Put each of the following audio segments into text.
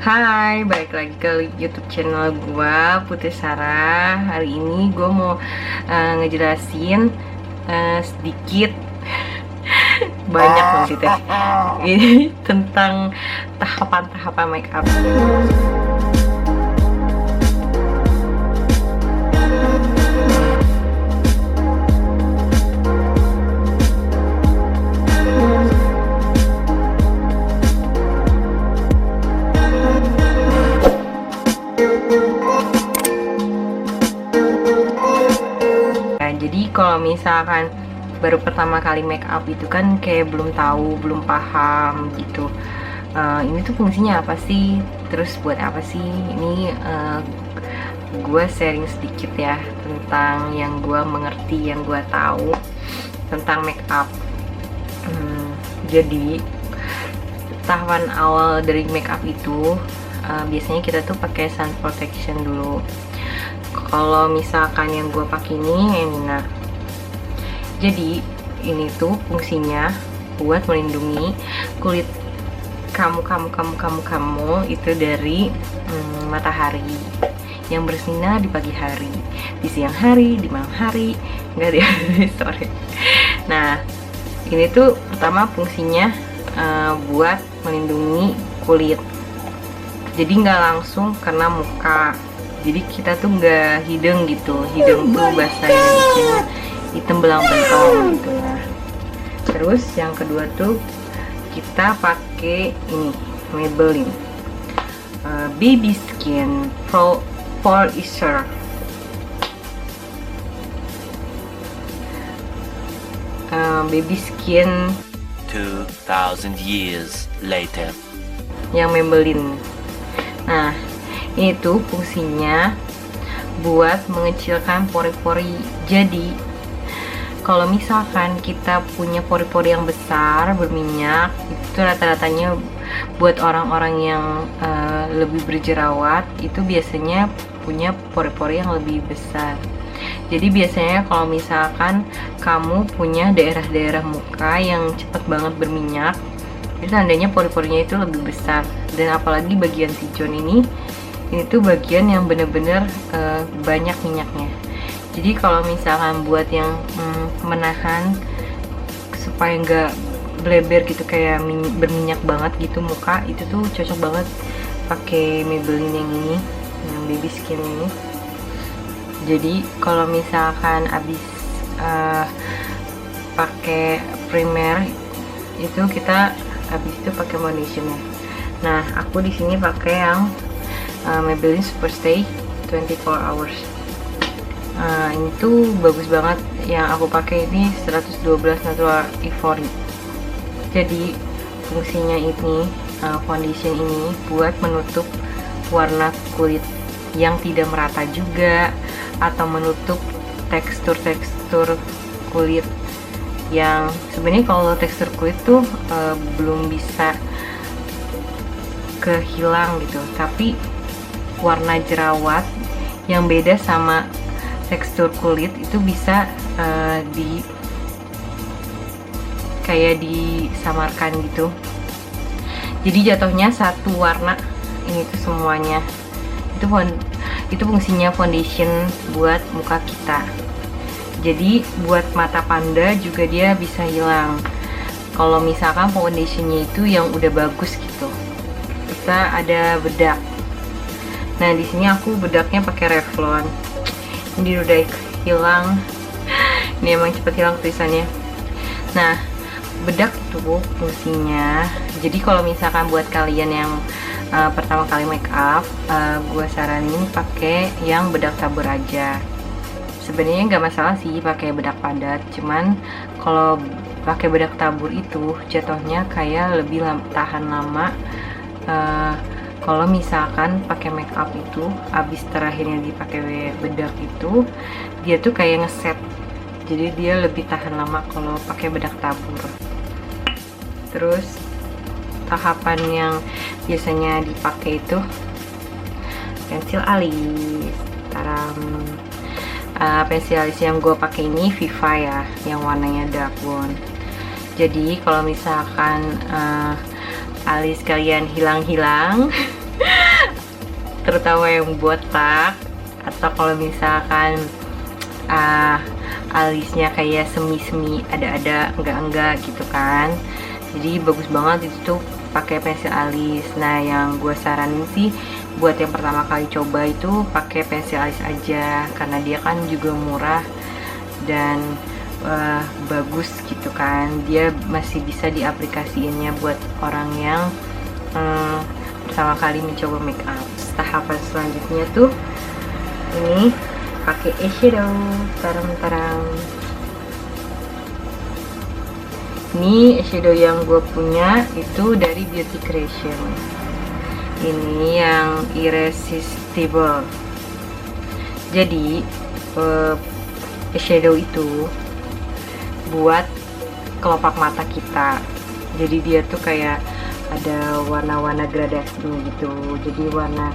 Hai, balik lagi ke YouTube channel gua Putri Sarah. Hari ini gue mau ngejelasin sedikit banyak nanti teh ini tentang tahapan-tahapan makeup. Jadi kalau misalkan baru pertama kali make up itu kan kayak belum tahu, belum paham gitu. Ini tuh fungsinya apa sih? Terus buat apa sih? Ini gue sharing sedikit ya tentang yang gue mengerti, yang gue tahu tentang make up. Jadi tahapan awal dari make up itu biasanya kita tuh pakai sun protection dulu. Kalau misalkan yang gue pakai ini Emina, jadi ini tuh fungsinya buat melindungi kulit kamu itu dari matahari yang bersinar di pagi hari, di siang hari, di malam hari, enggak di sore. Nah, ini tuh pertama fungsinya buat melindungi kulit. Jadi nggak langsung kena muka. Jadi kita tuh nggak hidung gitu, hidung tuh bahasa Indonesia hitam belang bentong gitu ya. Terus yang kedua tuh kita pakai ini Maybelline Baby Skin Pro Polisher. Baby Skin 2000 years later. Yang Maybelline. Nah, ini tuh fungsinya buat mengecilkan pori-pori. Jadi kalau misalkan kita punya pori-pori yang besar berminyak, itu rata-ratanya buat orang-orang yang lebih berjerawat itu biasanya punya pori-pori yang lebih besar. Jadi biasanya kalau misalkan kamu punya daerah-daerah muka yang cepat banget berminyak, itu tandanya pori-porinya itu lebih besar. Dan apalagi bagian tijon ini tuh bagian yang bener-bener banyak minyaknya. Jadi kalau misalkan buat yang menahan supaya nggak bleber gitu, kayak berminyak banget gitu muka, itu tuh cocok banget pakai Maybelline yang ini, yang Baby Skin ini. Jadi kalau misalkan abis pakai primer itu, kita habis itu pakai foundationnya. Nah, aku di sini pakai yang Maybelline Superstay 24 hours. Ini tuh bagus banget. Yang aku pakai ini 112 Natural Ivory. Jadi fungsinya ini foundation ini buat menutup warna kulit yang tidak merata juga, atau menutup tekstur kulit yang sebenarnya kalau tekstur kulit tuh belum bisa kehilang gitu, tapi warna jerawat yang beda sama tekstur kulit itu bisa kayak disamarkan gitu. Jadi jatuhnya satu warna ini tuh semuanya. Itu fungsinya foundation buat muka kita. Jadi buat mata panda juga dia bisa hilang kalau misalkan foundationnya itu yang udah bagus gitu. Kita ada bedak. Nah, di sini aku bedaknya pakai Revlon. Ini udah hilang. Ini emang cepet hilang tulisannya. Nah, bedak itu fungsinya. Jadi kalau misalkan buat kalian yang pertama kali make up, gue saranin pakai yang bedak tabur aja. Sebenarnya nggak masalah sih pakai bedak padat, cuman kalau pakai bedak tabur itu jatuhnya kayak lebih tahan lama. Kalau misalkan pakai make up itu abis terakhirnya dipakai bedak itu, dia tuh kayak ngeset, jadi dia lebih tahan lama kalau pakai bedak tabur. Terus tahapan yang biasanya dipakai itu pensil alis. Pensil alis yang gue pakai ini Viva ya, yang warnanya dark blonde. Jadi kalau misalkan alis kalian hilang-hilang terutama yang botak atau kalau misalkan alisnya kayak semi-semi ada enggak gitu kan. Jadi bagus banget itu tuh pakai pensil alis. Nah, yang gue saranin sih buat yang pertama kali coba itu pakai pensil alis aja, karena dia kan juga murah dan bagus gitu kan. Dia masih bisa diaplikasiinnya buat orang yang pertama kali mencoba make up. Tahapan selanjutnya tuh ini pakai eyeshadow. Tarang. Ini eyeshadow yang gue punya itu dari Beauty Creation. Ini yang Irresistible. Jadi eyeshadow itu buat kelopak mata kita. Jadi dia tuh kayak ada warna-warna gradasinya gitu. Jadi warna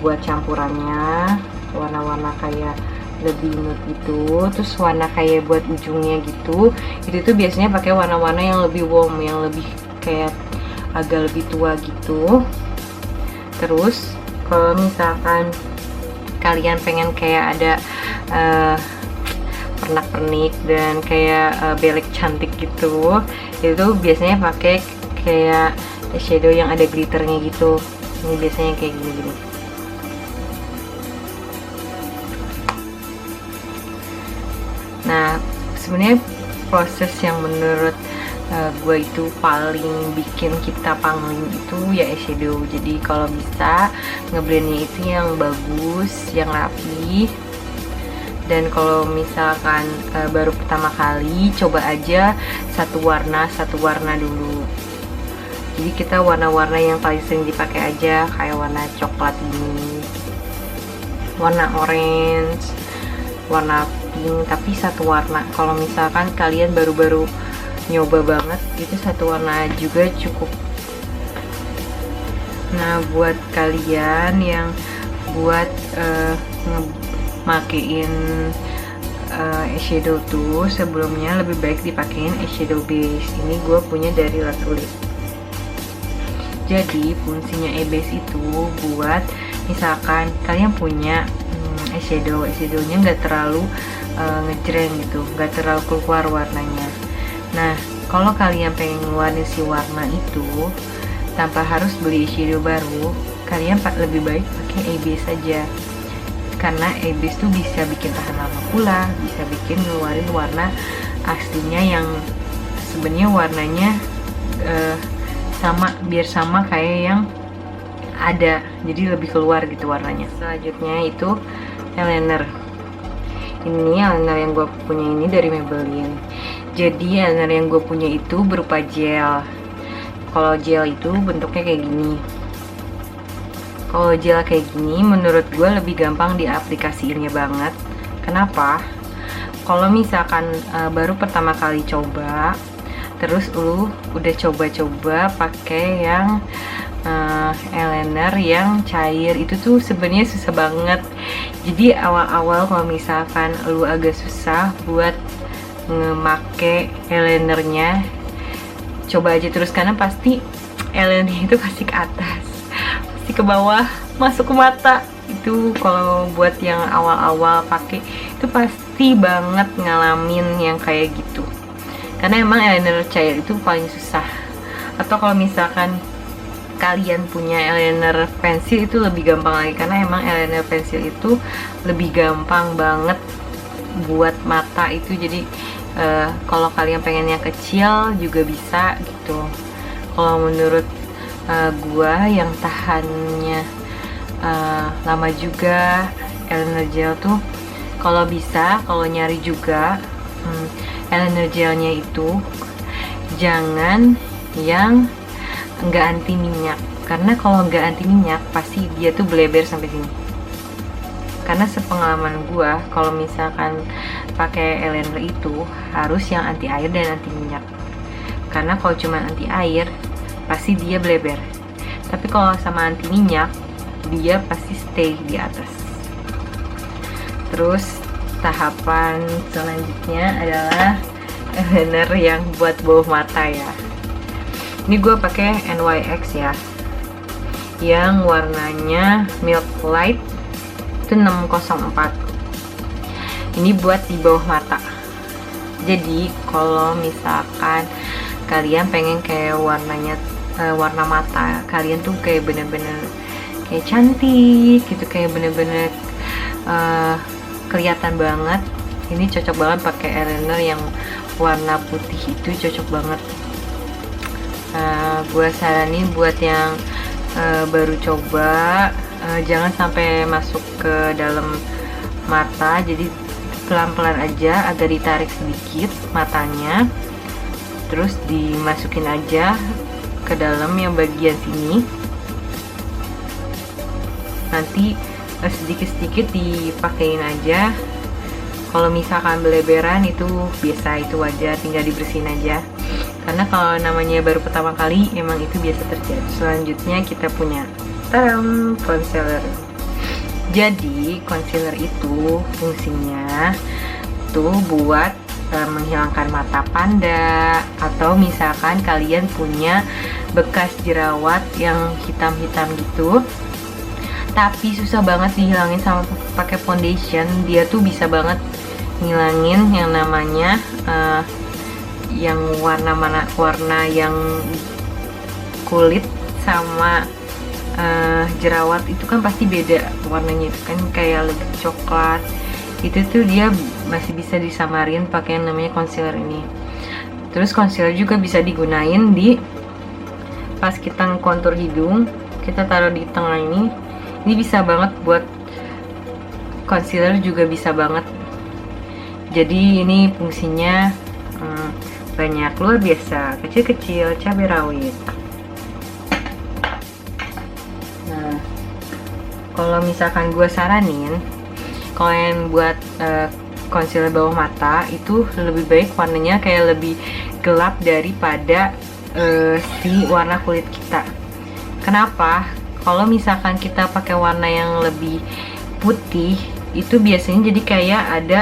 buat campurannya, warna-warna kayak lebih nude gitu, terus warna kayak buat ujungnya gitu. Itu tuh biasanya pakai warna-warna yang lebih warm, yang lebih kayak agak lebih tua gitu. Terus kalau misalkan kalian pengen kayak ada pernak-pernik dan kayak belek cantik gitu, itu biasanya pakai kayak eyeshadow yang ada glitternya gitu. Ini biasanya kayak gini. Nah, sebenarnya proses yang menurut gue itu paling bikin kita pangling itu ya eyeshadow. Jadi kalau bisa ngeblendnya itu yang bagus, yang rapi. Dan kalau misalkan baru pertama kali, coba aja satu warna dulu. Jadi kita warna-warna yang paling sering dipakai aja, kayak warna coklat ini, warna orange, warna pink, tapi satu warna. Kalau misalkan kalian baru-baru nyoba banget, itu satu warna juga cukup. Nah, buat kalian yang buat makein eyeshadow tuh sebelumnya lebih baik dipakein eyeshadow base. Ini gue punya dari La Tulipe. Jadi fungsinya base itu buat misalkan kalian punya eyeshadownya nggak terlalu ngejreng gitu, nggak terlalu keluar warnanya. Nah, kalau kalian pengen ngeluarin si warna itu tanpa harus beli eyeshadow baru, kalian lebih baik pakai base saja. Karena base tuh bisa bikin tahan lama pula, bisa bikin ngeluarin warna aslinya yang sebenarnya warnanya biar sama kayak yang ada, jadi lebih keluar gitu warnanya. Selanjutnya itu eyeliner. Ini eyeliner yang gue punya ini dari Maybelline. Jadi eyeliner yang gue punya itu berupa gel. Kalau gel itu bentuknya kayak gini. Kalau gel kayak gini menurut gue lebih gampang diaplikasiinnya banget. Kenapa? Kalau misalkan baru pertama kali coba, terus lu udah coba-coba pakai yang eyeliner yang cair, itu tuh sebenarnya susah banget. Jadi awal-awal kalau misalkan lu agak susah buat ngemake eyelinernya, coba aja terus, karena pasti eyelinernya itu pasti ke atas, pasti ke bawah, masuk ke mata. Itu kalau buat yang awal-awal pakai itu pasti banget ngalamin yang kayak gitu, karena emang eyeliner cair itu paling susah. Atau kalau misalkan kalian punya eyeliner pensil itu lebih gampang lagi, karena emang eyeliner pensil itu lebih gampang banget buat mata itu. Jadi kalau kalian pengennya kecil juga bisa gitu. Kalau menurut gua yang tahannya lama juga eyeliner gel tuh, kalau bisa, kalau nyari juga eyeliner gelnya itu jangan yang nggak anti minyak, karena kalau nggak anti minyak pasti dia tuh bleber sampai sini. Karena sepengalaman gua, kalau misalkan pakai eyeliner itu harus yang anti air dan anti minyak, karena kalau cuma anti air pasti dia bleber, tapi kalau sama anti minyak dia pasti stay di atas. Terus tahapan selanjutnya adalah eyeliner yang buat bawah mata ya. Ini gue pakai NYX ya. yang warnanya milk light, itu 604. Ini buat di bawah mata. Jadi kalau misalkan kalian pengen kayak warnanya warna mata kalian tuh kayak bener-bener kayak cantik gitu, kayak bener-bener kelihatan banget, ini cocok banget pakai eyeliner yang warna putih, itu cocok banget. Gue saranin buat yang baru coba, jangan sampai masuk ke dalam mata, jadi pelan-pelan aja, agak ditarik sedikit matanya, terus dimasukin aja ke dalam yang bagian sini, nanti sedikit-sedikit dipakein aja. Kalau misalkan beleberan itu biasa, itu wajar, tinggal dibersihin aja, karena kalau namanya baru pertama kali emang itu biasa terjadi. Selanjutnya kita punya concealer. Jadi concealer itu fungsinya tuh buat menghilangkan mata panda, atau misalkan kalian punya bekas jerawat yang hitam-hitam gitu tapi susah banget dihilangin sama pakai foundation, dia tuh bisa banget ngilangin yang namanya yang warna yang kulit sama jerawat itu kan pasti beda warnanya, itu kan kayak lebih coklat, itu tuh dia masih bisa disamarin pakai yang namanya concealer ini. Terus concealer juga bisa digunain di pas kita kontur hidung, kita taruh di tengah ini bisa banget buat concealer, juga bisa banget. Jadi ini fungsinya banyak, luar biasa, kecil-kecil cabai rawit. Nah, kalau misalkan gue saranin kalian buat concealer bawah mata itu lebih baik warnanya kayak lebih gelap daripada si warna kulit kita. Kenapa? Kalau misalkan kita pakai warna yang lebih putih itu biasanya jadi kayak ada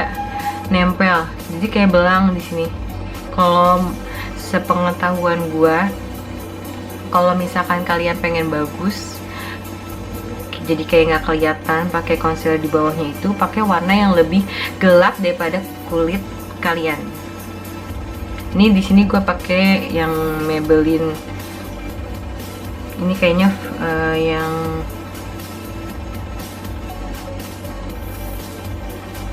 nempel, jadi kayak belang di sini. Kalau sepengetahuan gua, kalau misalkan kalian pengen bagus, jadi kayak nggak kelihatan pakai concealer di bawahnya, itu pakai warna yang lebih gelap daripada kulit kalian. Ini di sini gua pakai yang Maybelline. Ini kayaknya yang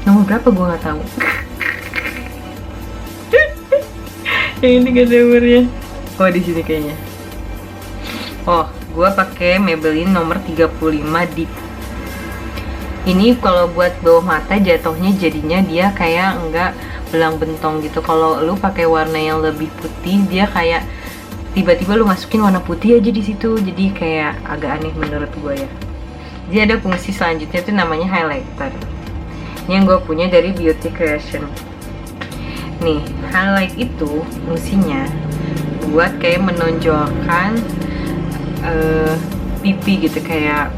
nomor berapa gue nggak tahu. Yang ini gak ada nomornya. Oh, di sini kayaknya. Oh, gue pakai Maybelline nomor 35 Deep. Ini kalau buat bawah mata jatuhnya jadinya dia kayak enggak belang bentong gitu. Kalau lu pakai warna yang lebih putih, dia kayak tiba-tiba lu masukin warna putih aja di situ, jadi kayak agak aneh menurut gue ya. Jadi ada fungsi selanjutnya itu namanya highlighter. Ini yang gue punya dari Beauty Creation. Nih, highlight itu fungsinya buat kayak menonjolkan pipi gitu, kayak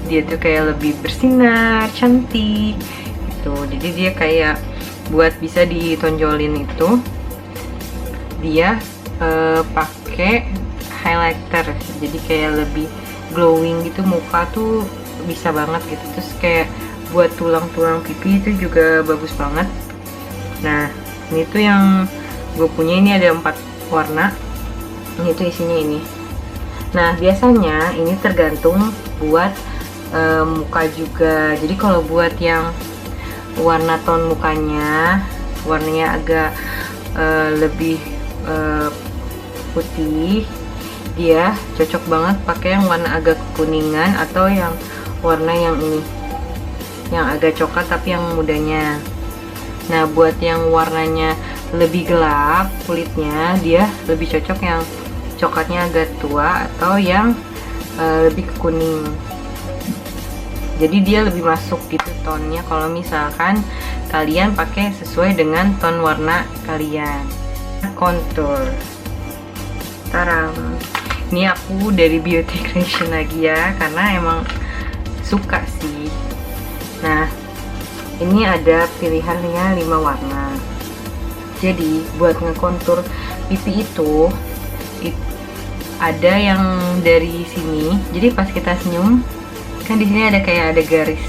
dia tuh kayak lebih bersinar, cantik gitu. Jadi dia kayak buat bisa ditonjolin itu, dia pakai highlighter, jadi kayak lebih glowing gitu, muka tuh bisa banget gitu. Terus kayak buat tulang-tulang pipi itu juga bagus banget. Nah, ini tuh yang gue punya, ini ada 4 warna. Ini tuh isinya ini. Nah, biasanya ini tergantung buat muka juga. Jadi kalau buat yang warna tone mukanya warnanya agak lebih putih, dia cocok banget pakai yang warna agak kuningan, atau yang warna yang ini yang agak coklat tapi yang mudanya. Nah, buat yang warnanya lebih gelap kulitnya, dia lebih cocok yang coklatnya agak tua atau yang lebih ke kuning. Jadi dia lebih masuk gitu tonnya kalau misalkan kalian pakai sesuai dengan ton warna kalian. Contour. Taram. Ini aku dari Beauty Creation lagi ya, karena emang suka sih. Nah, ini ada pilihannya 5 warna. Jadi buat ngekontur pipi itu ada yang dari sini. Jadi pas kita senyum kan di sini ada kayak ada garis.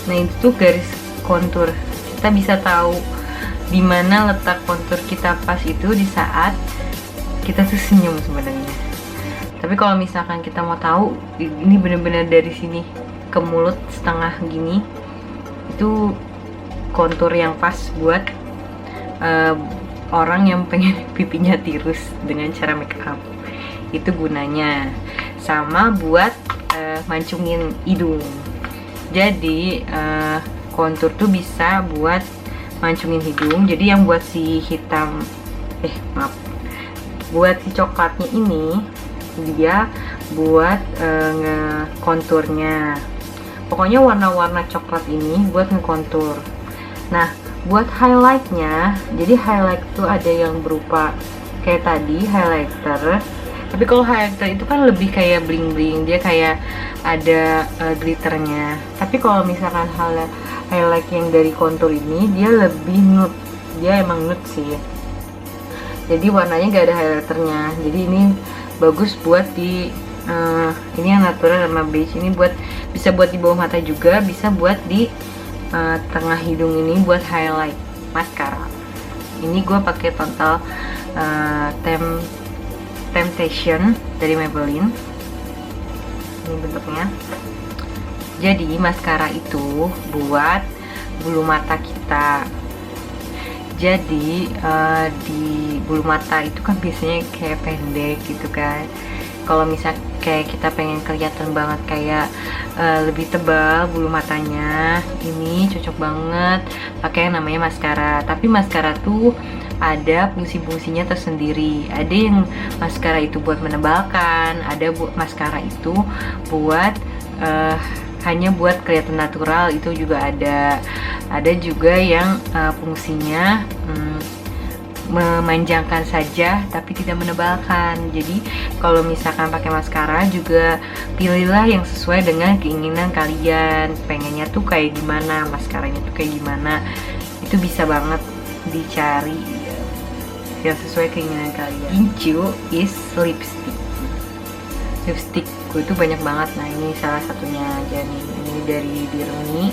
Nah itu tuh garis kontur. Kita bisa tahu di mana letak kontur kita pas itu di saat kita tuh senyum sebenarnya. Tapi kalau misalkan kita mau tahu ini bener-bener dari sini ke mulut setengah gini, itu kontur yang pas buat orang yang pengen pipinya tirus dengan cara make up. Itu gunanya. Sama buat mancungin hidung. Jadi kontur tuh bisa buat mancungin hidung. Jadi yang buat si hitam, buat si coklatnya ini dia buat ngekonturnya. Pokoknya warna-warna coklat ini buat ngekontur. Nah buat highlightnya, jadi highlight tuh ada yang berupa kayak tadi highlighter. Tapi kalau highlighter itu kan lebih kayak bling bling, dia kayak ada glitternya. Tapi kalau misalkan highlight yang dari kontur ini dia lebih nude, dia emang nude sih. Jadi warnanya gak ada highlighternya. Jadi ini bagus buat di ini yang natural sama beige, ini bisa buat di bawah mata juga, bisa buat di tengah hidung ini buat highlight maskara. Ini gue pakai Total Temptation dari Maybelline. Ini bentuknya. Jadi maskara itu buat bulu mata kita. Jadi di bulu mata itu kan biasanya kayak pendek gitu kan. Kalau misal kayak kita pengen kelihatan banget kayak lebih tebal bulu matanya, ini cocok banget pakai yang namanya maskara. Tapi maskara tuh ada fungsi-fungsinya tersendiri. Ada yang maskara itu buat menebalkan, ada maskara itu buat hanya buat kelihatan natural, itu juga ada. Ada juga yang fungsinya memanjangkan saja tapi tidak menebalkan. Jadi kalau misalkan pakai maskara juga pilihlah yang sesuai dengan keinginan kalian. Pengennya tuh kayak gimana, maskaranya tuh kayak gimana, itu bisa banget dicari yang sesuai keinginan kalian. Gincu is lipstick gue tuh banyak banget. Nah ini salah satunya aja nih, ini dari Dirmi.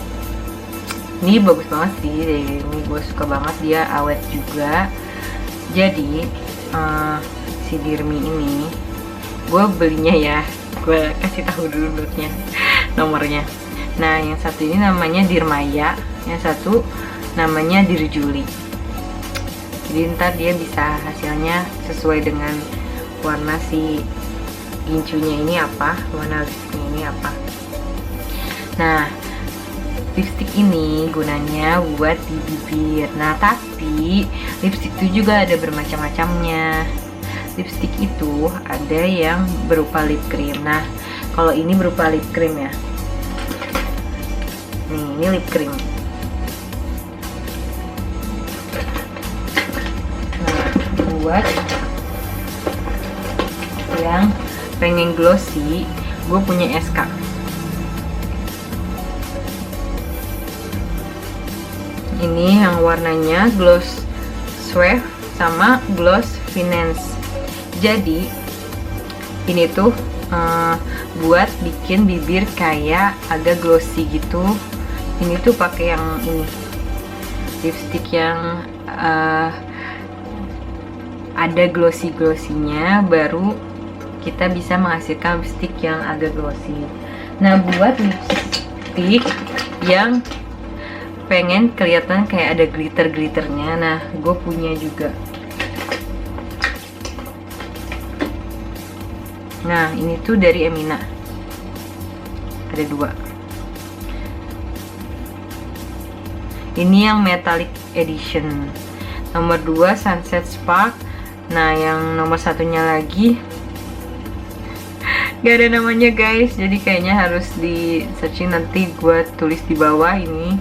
Ini bagus banget sih, dari Dirmi gue suka banget, dia awet juga. Jadi si Dirmi ini gue belinya ya, gue kasih tahu dulu nomornya. Nah yang satu ini namanya Dirmaya, yang satu namanya Dirjuli. Jadi ntar dia bisa hasilnya sesuai dengan warna si gincunya ini apa, warna lipstiknya ini apa. Nah lipstick ini gunanya buat di bibir. Nah tapi lipstick itu juga ada bermacam-macamnya. Lipstick itu ada yang berupa lip cream. Nah kalau ini berupa lip cream ya. Nih ini lip cream. Nah buat yang pengen glossy, gue punya SK. Ini yang warnanya Gloss Suave sama Gloss Finesse. Jadi ini tuh buat bikin bibir kayak agak glossy gitu. Ini tuh pakai yang ini, lipstick yang ada glossy-glossinya, baru kita bisa menghasilkan lipstick yang agak glossy. Nah buat lipstick yang pengen kelihatan kayak ada glitter-glitternya, nah gue punya juga. Nah ini tuh dari Emina, ada 2. Ini yang metallic edition. Nomor 2 Sunset Spark. Nah yang nomor satunya lagi gak ada namanya guys, jadi kayaknya harus di searching, nanti gue tulis di bawah ini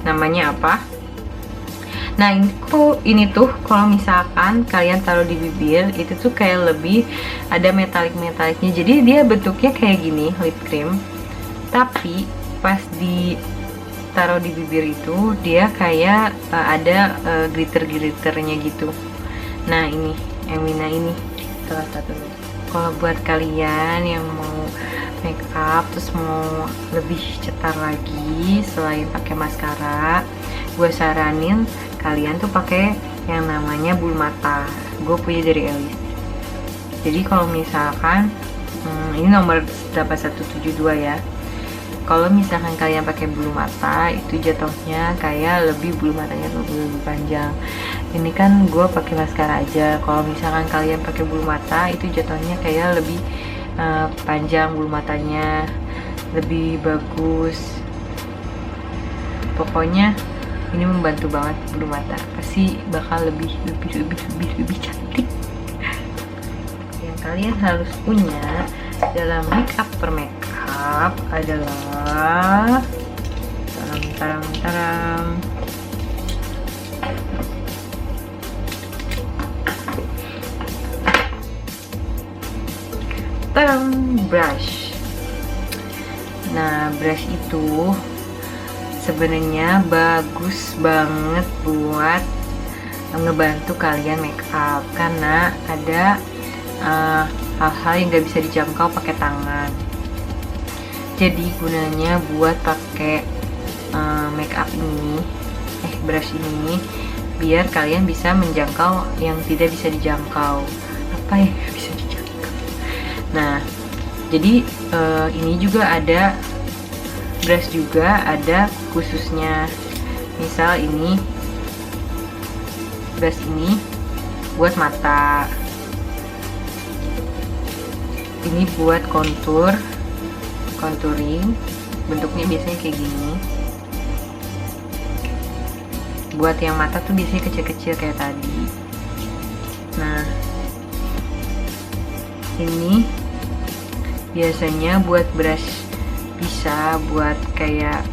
namanya apa. Nah ini tuh kalau misalkan kalian taruh di bibir itu tuh kayak lebih ada metalik-metaliknya, jadi dia bentuknya kayak gini, lip cream, tapi pas ditaruh di bibir itu dia kayak ada glitter-glitternya gitu. Nah ini Emina ini salah satunya. Kalau buat kalian yang mau make up terus mau lebih cetar lagi selain pakai maskara, gue saranin kalian tuh pakai yang namanya bulu mata. Gue punya dari Elis. Jadi kalau misalkan ini nomor 8172 ya. Kalau misalkan kalian pakai bulu mata, itu jatuhnya kayak bulu matanya lebih panjang. Ini kan gue pakai maskara aja. Kalau misalkan kalian pakai bulu mata, itu jatuhnya kayak lebih panjang bulu matanya, lebih bagus. Pokoknya ini membantu banget bulu mata. Pasti bakal lebih cantik. Yang kalian harus punya dalam makeup per makeup adalah brush. Nah, brush itu sebenarnya bagus banget buat ngebantu kalian makeup karena ada hal-hal yang gak bisa dijangkau pakai tangan. Jadi gunanya buat pakai makeup ini, brush ini, biar kalian bisa menjangkau yang tidak bisa dijangkau. Apa yang gak bisa dijangkau? Nah, jadi ini juga ada brush juga ada khususnya. Misal ini brush ini buat mata. Ini buat contouring, bentuknya biasanya kayak gini. Buat yang mata tuh biasanya kecil-kecil kayak tadi. Nah, ini biasanya buat brush bisa, buat kayak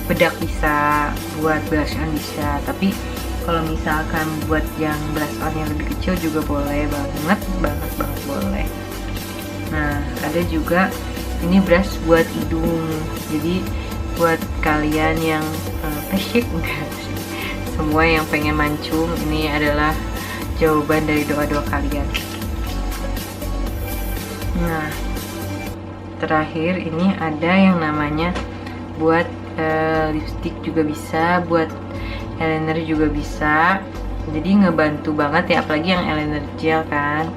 bedak bisa, buat blush on bisa. Tapi kalau misalkan buat yang blush on yang lebih kecil juga boleh banget boleh. Nah, ada juga ini brush buat hidung. Jadi buat kalian yang pesyik enggak, semua yang pengen mancung, ini adalah jawaban dari doa-doa kalian. Nah, terakhir ini ada yang namanya buat lipstick juga bisa, buat eyeliner juga bisa. Jadi ngebantu banget ya, apalagi yang eyeliner gel kan.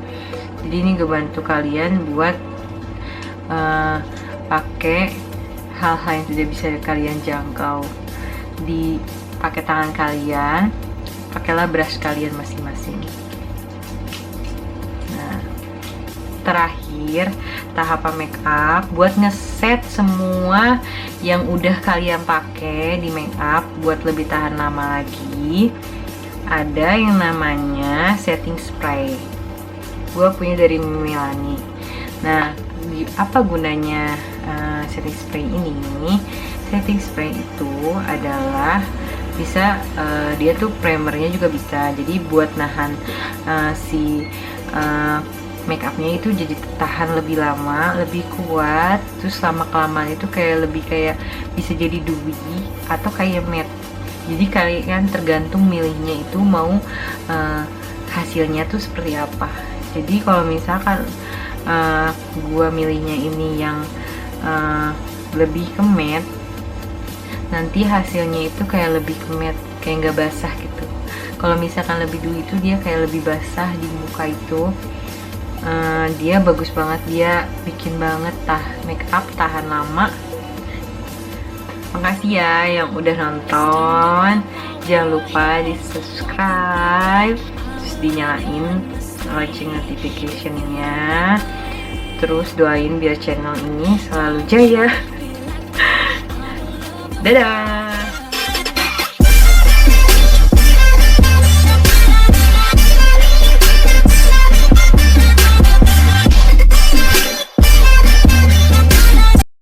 Jadi ini ngebantu kalian buat pakai hal-hal yang tidak bisa kalian jangkau. Pakai tangan kalian, pakailah brush kalian masing-masing. Nah, terakhir tahapan makeup buat ngeset semua yang udah kalian pakai di makeup buat lebih tahan lama lagi. Ada yang namanya setting spray. Gue punya dari Milani. Nah, apa gunanya setting spray ini? Setting spray itu adalah bisa dia tuh primernya juga bisa. Jadi buat nahan si make upnya itu jadi tahan lebih lama, lebih kuat. Terus lama kelamaan itu kayak bisa jadi dewy atau kayak matte. Jadi kalian tergantung milihnya itu mau hasilnya tuh seperti apa. Jadi kalau misalkan gua milihnya ini yang lebih ke matte, nanti hasilnya itu kayak lebih ke matte, kayak nggak basah gitu. Kalau misalkan lebih dewy itu dia kayak lebih basah di muka itu. Dia bagus banget, dia bikin banget make up tahan lama. Makasih ya yang udah nonton. Jangan lupa di subscribe, terus dinyalain lonceng notification-nya. Terus doain biar channel ini selalu jaya. Dadah.